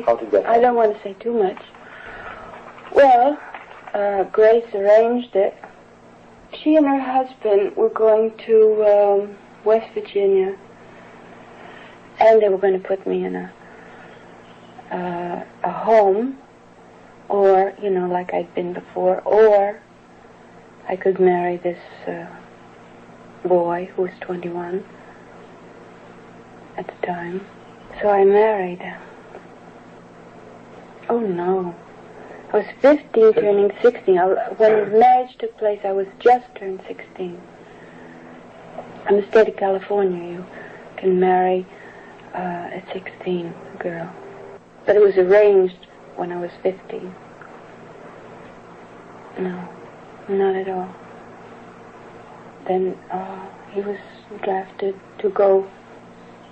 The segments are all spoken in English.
Actually, I don't want to say too much. Well, Grace arranged it. She and her husband were going to West Virginia, and they were going to put me in a home, or, you know, like I'd been before, or I could marry this boy who was 21 at the time. So I married. Oh, no. I was 15, turning 16. When the marriage took place, I was just turned 16. In the state of California, you can marry at 16, a girl. But it was arranged when I was 15. No, not at all. Then he was drafted to go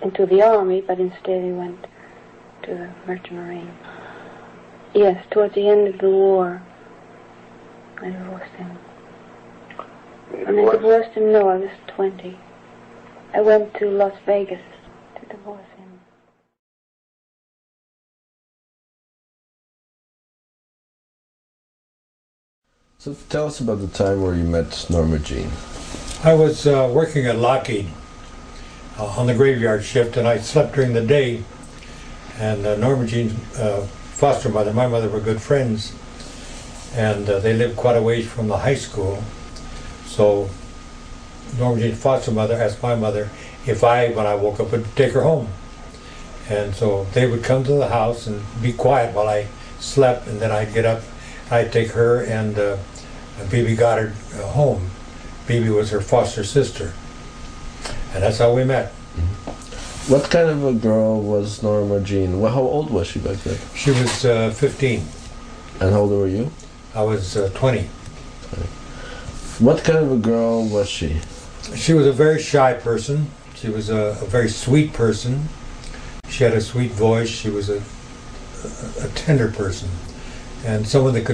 into the army, but instead he went to the Merchant Marine. Yes, towards the end of the war, I divorced him. When I divorced him, no, I was 20. I went to Las Vegas to divorce him. So tell us about the time where you met Norma Jean. I was working at Lockheed on the graveyard shift, and I slept during the day. And Norma Jean's foster mother, my mother, were good friends, and they lived quite a ways from the high school. So Norma Jean's foster mother asked my mother if I, when I woke up, would take her home. And so they would come to the house and be quiet while I slept, and then I'd get up, I'd take her and Bibi Goddard home. Bibi was her foster sister, and that's how we met. Mm-hmm. What kind of a girl was Norma Jean? Well, how old was she back then? She was 15. And how old were you? I was 20. What kind of a girl was she? She was a very shy person. She was a very sweet person. She had a sweet voice. She was a tender person, and someone that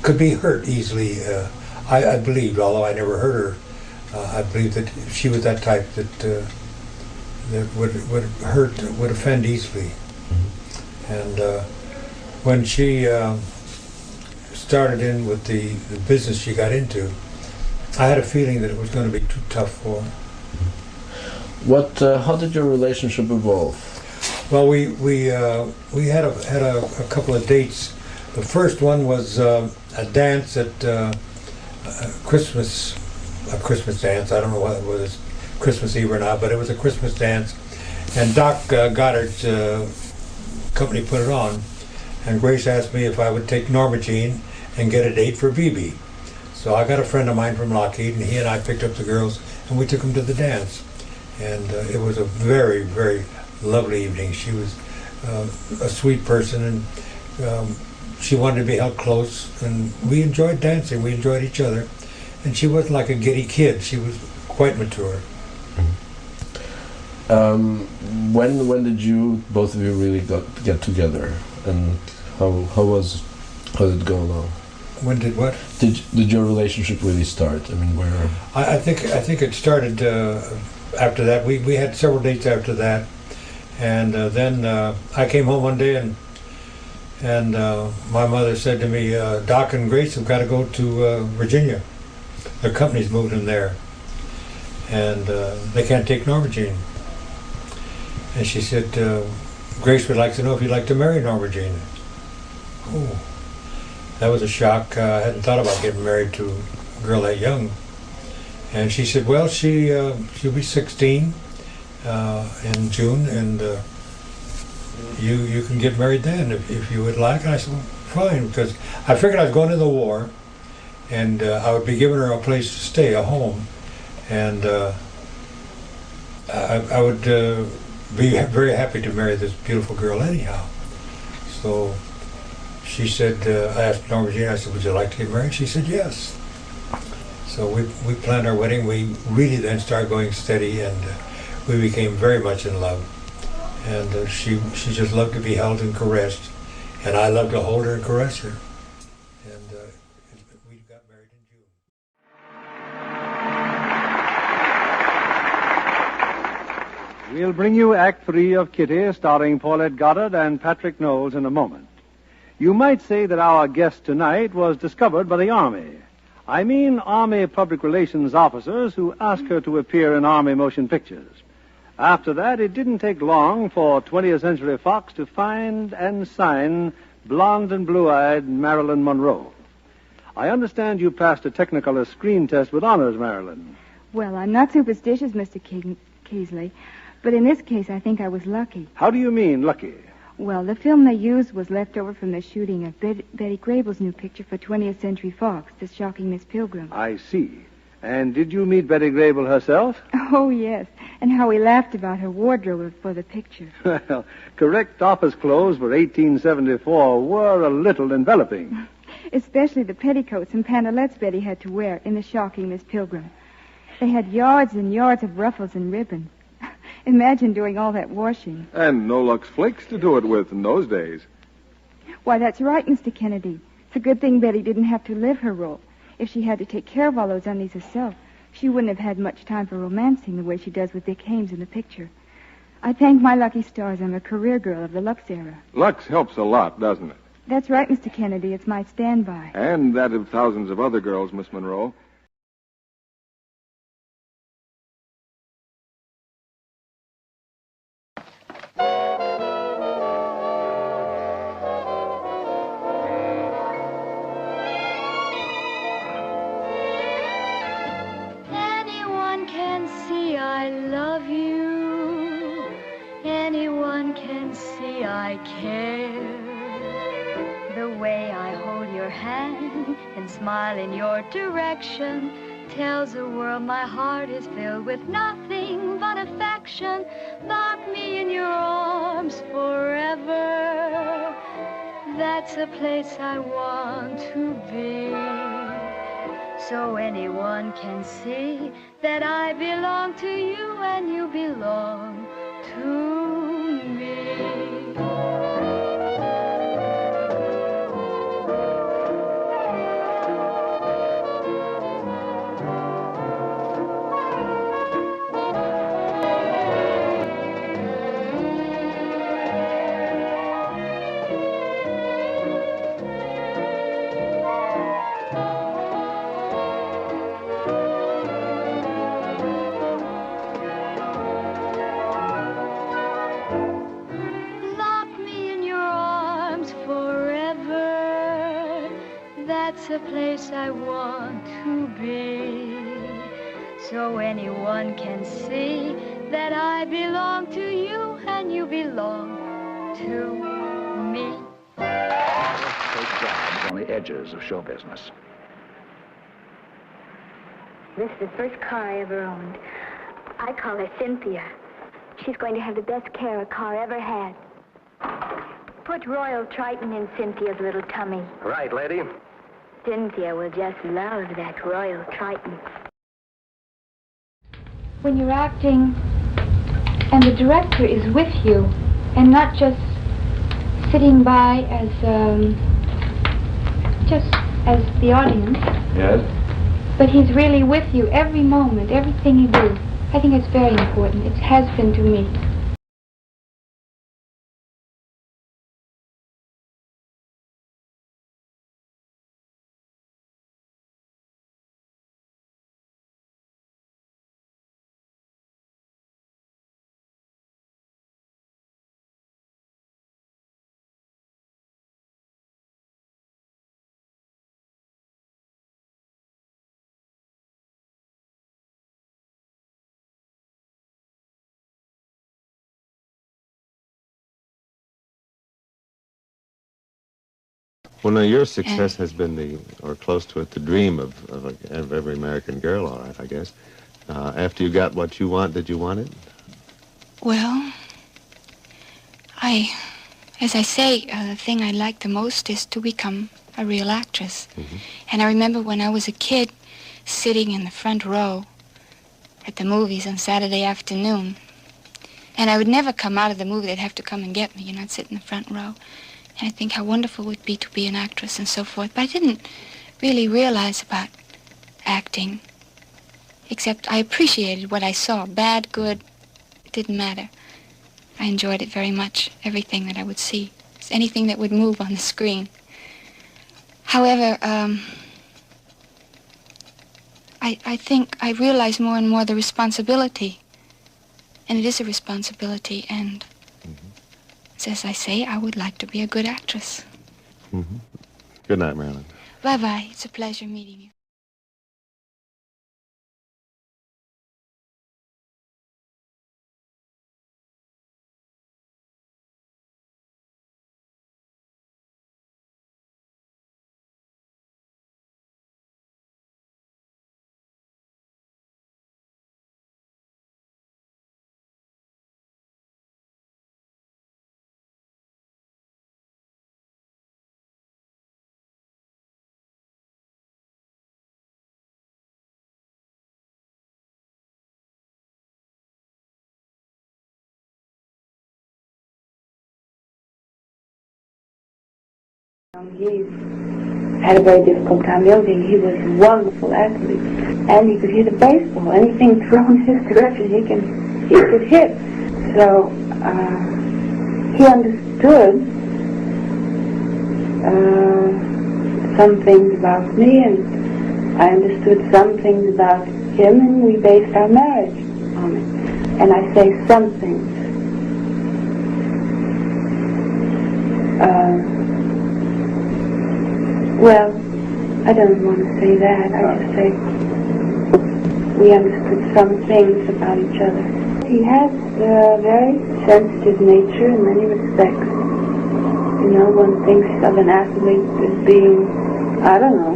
could be hurt easily. I believed, although I never heard her, I believed that she was that type that would hurt, would offend easily. Mm-hmm. And when she started in with the business she got into, I had a feeling that it was going to be too tough for her. How did your relationship evolve? Well, we had a couple of dates. The first one was a dance at a Christmas dance. I don't know whether it was Christmas Eve or not, but it was a Christmas dance, and Doc Goddard's company put it on, and Grace asked me if I would take Norma Jean and get a date for Bibi. So I got a friend of mine from Lockheed, and he and I picked up the girls, and we took them to the dance. And it was a very, very lovely evening. She was a sweet person, and she wanted to be held close, and we enjoyed dancing. We enjoyed each other, and she wasn't like a giddy kid. She was quite mature. When did you, both of you, really get together, and how did it go along? When did what? Did your relationship really start? I mean, where? I think it started after that. We had several dates after that, and then I came home one day, and my mother said to me, Doc and Grace have got to go to Virginia. Their company's moved them there, and they can't take Norma Jean. And she said, Grace would like to know if you'd like to marry Norma Jean. Oh, that was a shock. I hadn't thought about getting married to a girl that young. And she said, well, she'll be 16 in June, and you can get married then if you would like. And I said, well, fine, because I figured I was going to the war, and I would be giving her a place to stay, a home, and I would be very happy to marry this beautiful girl anyhow. So she said, I asked Norma Jean, I said, would you like to get married? She said, yes. So we planned our wedding. We really then started going steady, and we became very much in love. And she just loved to be held and caressed, and I loved to hold her and caress her. And we got married in June. We'll bring you Act 3 of Kitty, starring Paulette Goddard and Patrick Knowles in a moment. You might say that our guest tonight was discovered by the Army. I mean Army public relations officers who asked her to appear in Army motion pictures. After that, it didn't take long for 20th Century Fox to find and sign blonde and blue-eyed Marilyn Monroe. I understand you passed a Technicolor screen test with honors, Marilyn. Well, I'm not superstitious, Mr. Keasley, but in this case, I think I was lucky. How do you mean, lucky? Well, the film they used was left over from the shooting of Betty Grable's new picture for 20th Century Fox, The Shocking Miss Pilgrim. I see. And did you meet Betty Grable herself? Oh, yes, and how we laughed about her wardrobe for the picture. Well, correct office clothes for 1874 were a little enveloping. Especially the petticoats and pantalettes Betty had to wear in The Shocking Miss Pilgrim. They had yards and yards of ruffles and ribbon. Imagine doing all that washing. And no Lux Flakes to do it with in those days. Why, that's right, Mr. Kennedy. It's a good thing Betty didn't have to live her role. If she had to take care of all those undies herself, she wouldn't have had much time for romancing the way she does with Dick Haymes in the picture. I thank my lucky stars I'm a career girl of the Lux era. Lux helps a lot, doesn't it? That's right, Mr. Kennedy. It's my standby. And that of thousands of other girls, Miss Monroe. Anyone can see I love you. Anyone can see I care. The way I hold your hand and smile in your direction tells the world my heart is filled with nothing but affection. Lock me in your arms forever. That's a place I want to be. So anyone can see that I belong to you and you belong to me. That's a place I want to be. So anyone can see that I belong to you and you belong to me. Take jobs on the edges of show business. This is the first car I ever owned. I call her Cynthia. She's going to have the best care a car ever had. Put Royal Triton in Cynthia's little tummy. Right, lady. Cynthia will just love that Royal Triton. When you're acting and the director is with you and not just sitting by as just as the audience. Yes? But he's really with you every moment, everything you do. I think it's very important. It has been to me. Well, now, your success has been or close to it, the dream of every American girl, all right, I guess. After you got what you want, did you want it? Well, as I say, the thing I like the most is to become a real actress. Mm-hmm. And I remember when I was a kid, sitting in the front row at the movies on Saturday afternoon. And I would never come out of the movie. They'd have to come and get me, I'd sit in the front row. And I think how wonderful it would be to be an actress and so forth. But I didn't really realize about acting, except I appreciated what I saw, bad, good. It didn't matter. I enjoyed it very much, everything that I would see. Anything that would move on the screen. However, I think I realize more and more the responsibility. And it is a responsibility, and as I say, I would like to be a good actress. Good night, Marilyn. Bye-bye. It's a pleasure meeting you. He had a very difficult time building. He was a wonderful athlete, and he could hit a baseball. Anything thrown his direction, he could hit. So he understood some things about me, and I understood some things about him, and we based our marriage on it. And I say some things. Well, I don't want to say that. I just say we understood some things about each other. He has a very sensitive nature in many respects. You know, one thinks of an athlete as being, I don't know,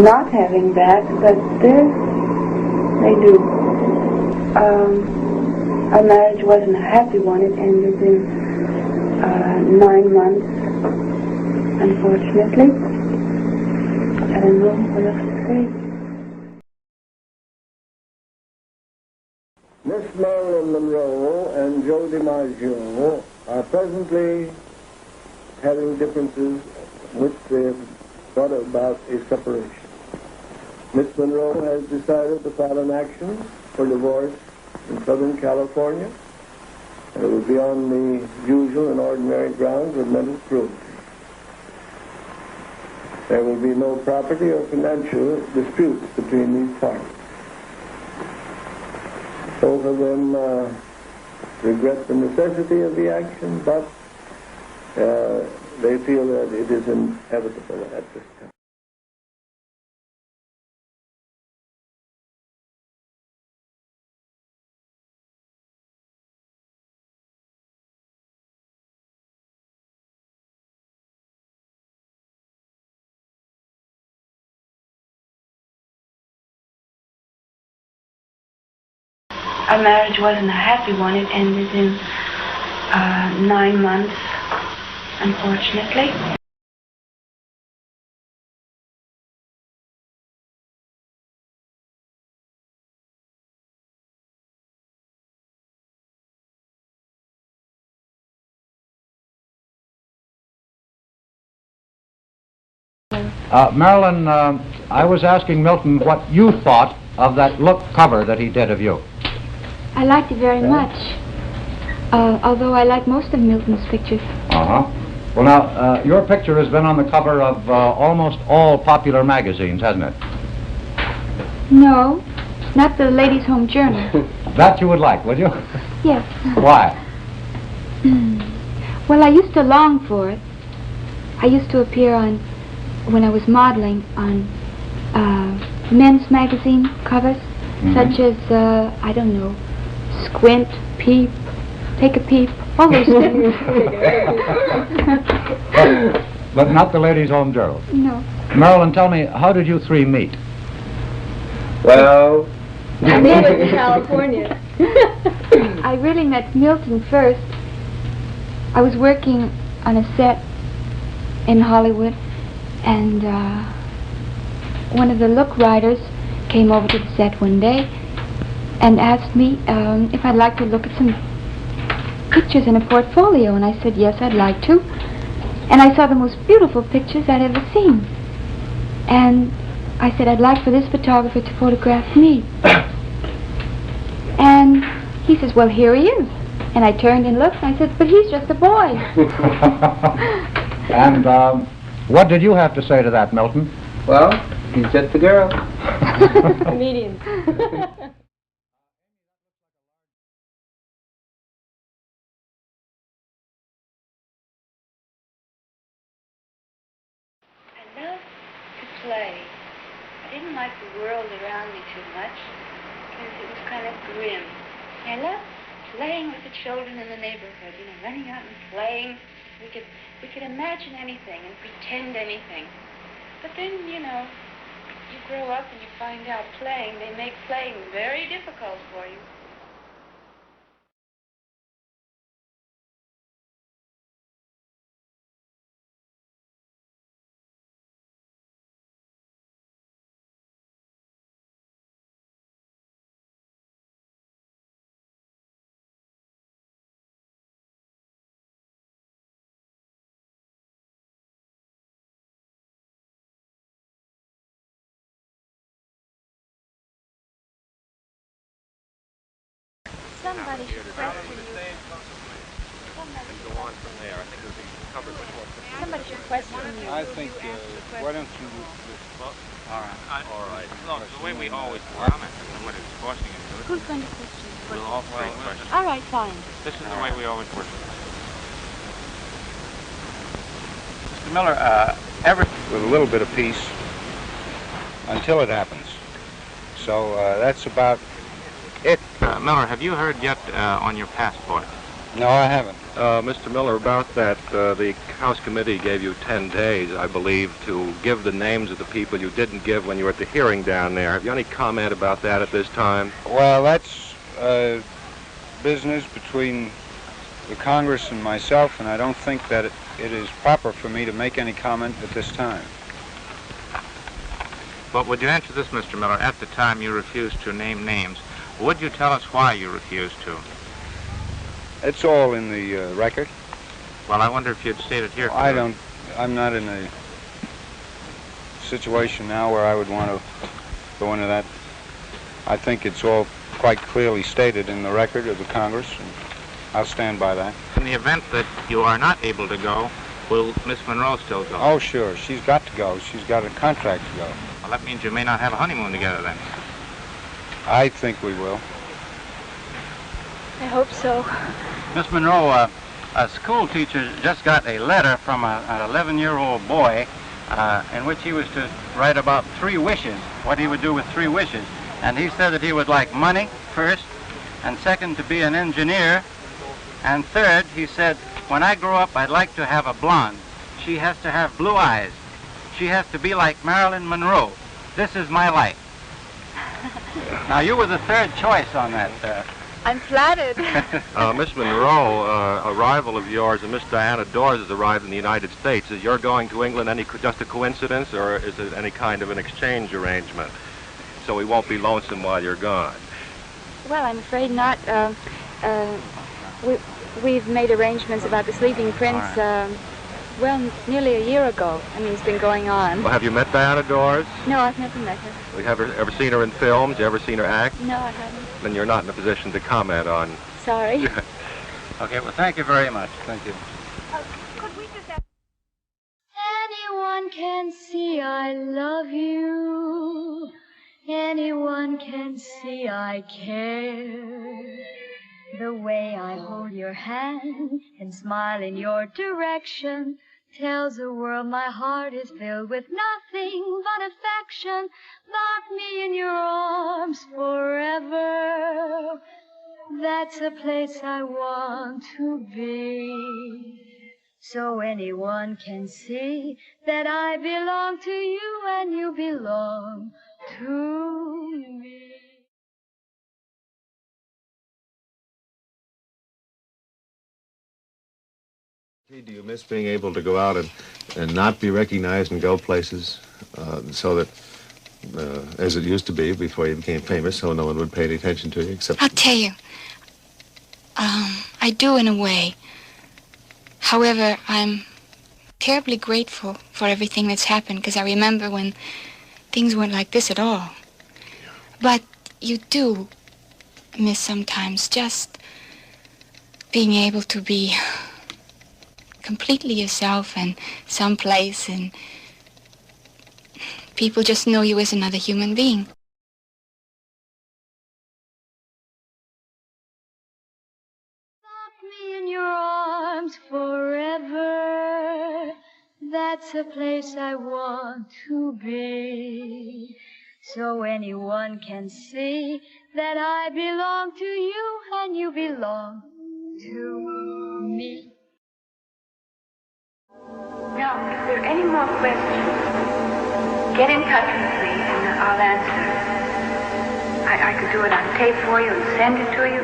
not having that, but they do. Our marriage wasn't a happy one. It ended in 9 months. Unfortunately, I don't know what else to say. Miss Marilyn Monroe and Joe DiMaggio are presently having differences which they have brought about a separation. Miss Monroe has decided to file an action for divorce in Southern California, and it will be on the usual and ordinary grounds of mental cruelty. There will be no property or financial disputes between these parties. Both of them regret the necessity of the action, but they feel that it is inevitable at this time. Our marriage wasn't a happy one. It ended in 9 months, unfortunately. Marilyn, I was asking Milton what you thought of that look cover that he did of you. I liked it very much, although I like most of Milton's pictures. Uh-huh. Well, now, your picture has been on the cover of almost all popular magazines, hasn't it? No, not the Ladies' Home Journal. That you would like, would you? Yes. Why? Well, I used to long for it. I used to appear on, when I was modeling, on men's magazine covers, such as, I don't know, Squint, Peep, Take a Peep, all those things. But not the Ladies' Home Journal? No. Marilyn, tell me, how did you three meet? Well, I met in California. I really met Milton first. I was working on a set in Hollywood, and one of the look writers came over to the set one day and asked me if I'd like to look at some pictures in a portfolio, and I said yes, I'd like to. And I saw the most beautiful pictures I'd ever seen. And I said I'd like for this photographer to photograph me. And He says, well, here he is. And I turned and looked, and I said, but he's just a boy. And what did you have to say to that, Milton? Well, he's just a girl. Comedian. I loved to play. I didn't like the world around me too much because it was kind of grim. I loved playing with the children in the neighborhood, running out and playing. We could imagine anything and pretend anything. But then, you grow up and you find out they make playing very difficult for you. Somebody should question you. Somebody should question you. I think, why don't you... All right. No, the way we always work, somebody's questioning it. Who's going to question you? We'll all three question. All right, fine. This is the way we always work. Mr. Miller, with a little bit of peace until it happens. So that's about it. Miller, have you heard yet on your passport? No, I haven't. Mr. Miller, about that, the House Committee gave you 10 days, I believe, to give the names of the people you didn't give when you were at the hearing down there. Have you any comment about that at this time? Well, that's business between the Congress and myself, and I don't think that it is proper for me to make any comment at this time. But would you answer this, Mr. Miller? At the time you refused to name names, would you tell us why you refused to? It's all in the record. Well, I wonder if you'd state it here. I'm not in a situation now where I would want to go into that. I think it's all quite clearly stated in the record of the Congress, and I'll stand by that. In the event that you are not able to go, will Miss Monroe still go? Oh, sure. She's got to go. She's got a contract to go. Well, that means you may not have a honeymoon together then. I think we will. I hope so. Miss Monroe, a school teacher just got a letter from an 11-year-old boy in which he was to write about 3 wishes, what he would do with 3 wishes. And he said that he would like money first, and second to be an engineer, and third, he said, when I grow up, I'd like to have a blonde. She has to have blue eyes. She has to be like Marilyn Monroe. This is my life. Now, you were the third choice on that. I'm flattered. Miss Monroe, a rival of yours, and Miss Diana Dawes has arrived in the United States. Is your going to England just a coincidence, or is it any kind of an exchange arrangement? So we won't be lonesome while you're gone. Well, I'm afraid not. We've made arrangements about the Sleeping Prince, nearly a year ago. I mean, it's been going on. Well, have you met Diana Dawes? No, I've never met her. Have you ever seen her in films? You ever seen her act? No, I haven't. Then you're not in a position to comment on. Sorry. Okay, well, thank you very much. Thank you. Could we just have... Anyone can see I love you. Anyone can see I care. The way I hold your hand and smile in your direction tells the world my heart is filled with nothing but affection. Lock me in your arms forever. That's the place I want to be. So anyone can see that I belong to you and you belong to me. Do you miss being able to go out and not be recognized and go places so that, as it used to be before you became famous, so no one would pay any attention to you except... I'll tell you. I do in a way. However, I'm terribly grateful for everything that's happened because I remember when things weren't like this at all. But you do miss sometimes just being able to be completely yourself and someplace and people just know you as another human being. Lock me in your arms forever. That's a place I want to be. So anyone can see that I belong to you and you belong to me. Now, if there are any more questions, get in touch with me and I'll answer. I could do it on tape for you and send it to you.